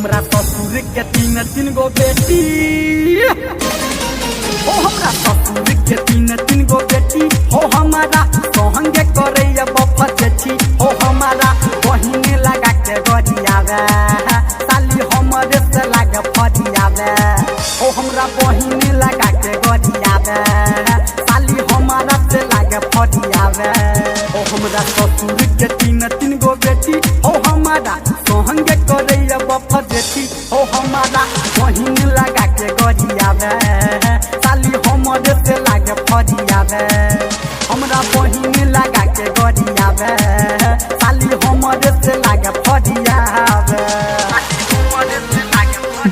हमरा ससुर के तीन गो बेटी हो हमरा ससुर के तीन गो बेटी हो हमारा सोहंगे करैया बफजेठी हो हमारा बहिने लगा के गरियावे साली हमरे से लागे फरियावे हो हमरा बहिने लगा के गरियावे साली हमारा से लागे फरियावे हो हमरा ससुर के तीन गो बेटी हो हमारा सोहंगे करैया बफजेठी हो हमारा बहिने लगा के गरियावे साली हमरे से लागे फरियावे हमरा बहिने लगा के गरियावे साली हमरे से लागे फरियावे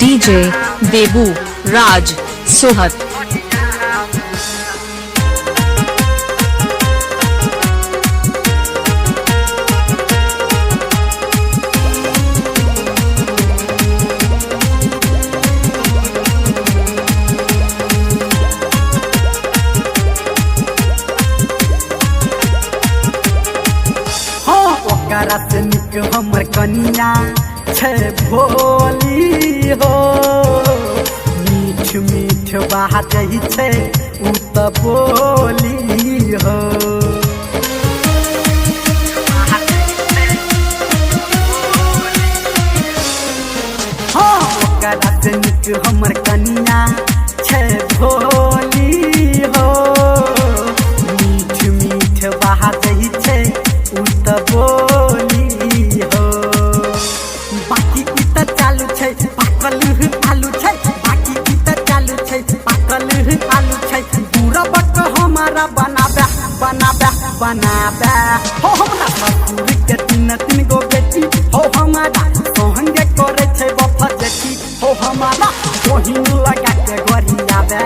डीजे बेबू राज सोहत ओकरा से निक हमर कनिया छै भोली हो मीठ मीठ बात ही छै उ त बोली हो हाँ ओकरा से निक हमर कनिया छै भोली हो मीठ मीठ बात ही छै उ त बोली हो बाकी की त चालू छै पाकल आलू छै बाकी की त चालू छै पाकल आलू छै पूरा बट हमारा बनाबे हो हमरा ससुर के तीन गो बेटी हो हमारा सोहंगे करे छै बफजेठी हो हमारा बहिन लगा के गरियावे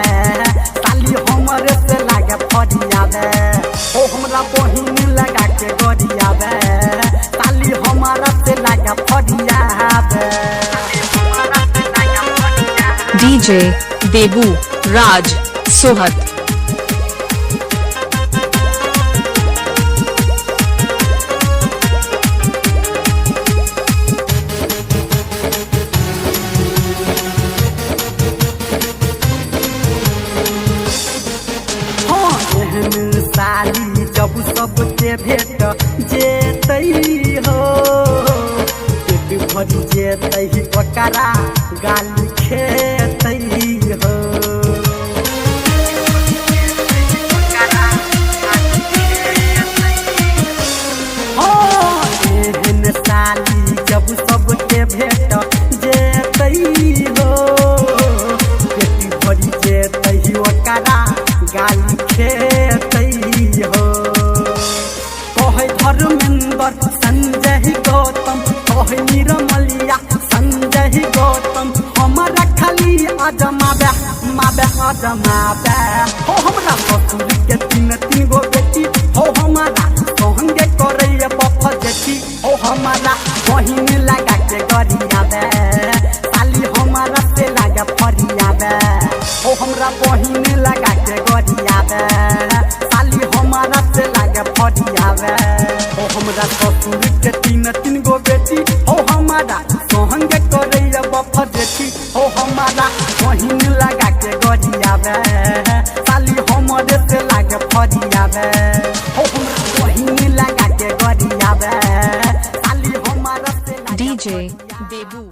साली हमरे से लागे फरियावे हो हमरा बहिन लगा के गरियावे साली हमारा से लागे फरियावे डीजे बेबू राज सोहत साली जब सबके भेट जेतई हो पेट भरी जेतई ओकरा गाली खेतई हो एहन साली जब सबके भेट जेतई हो पेट भरी जेतई ओकरा गाली खेतई हो कहे धर्मेंद्र संजय गौतम कहे निरमलिया संजय गौतम हमारा खाली अजमाबे हो हमरा ससुर के तीन गो बेटी हो हमारा सोहंगे करैया बफजेठी हो हमारा बहिन लगा के गरियावे साली हमारा से लागे फरियावे हो हमरा बहिन लगा के गरियावे साली हमारा से लागे फरियावे हो हमरा ससुर के तीन गो बेटी हो हमारा सोहंगे करैया बफजेठी हो हमारा बहिन लगा के गरियावे साली हमरे से लागे फरियावे हो हमरा बहिन लगा के गरियावे साली हमारा से लागे डीजे बेबू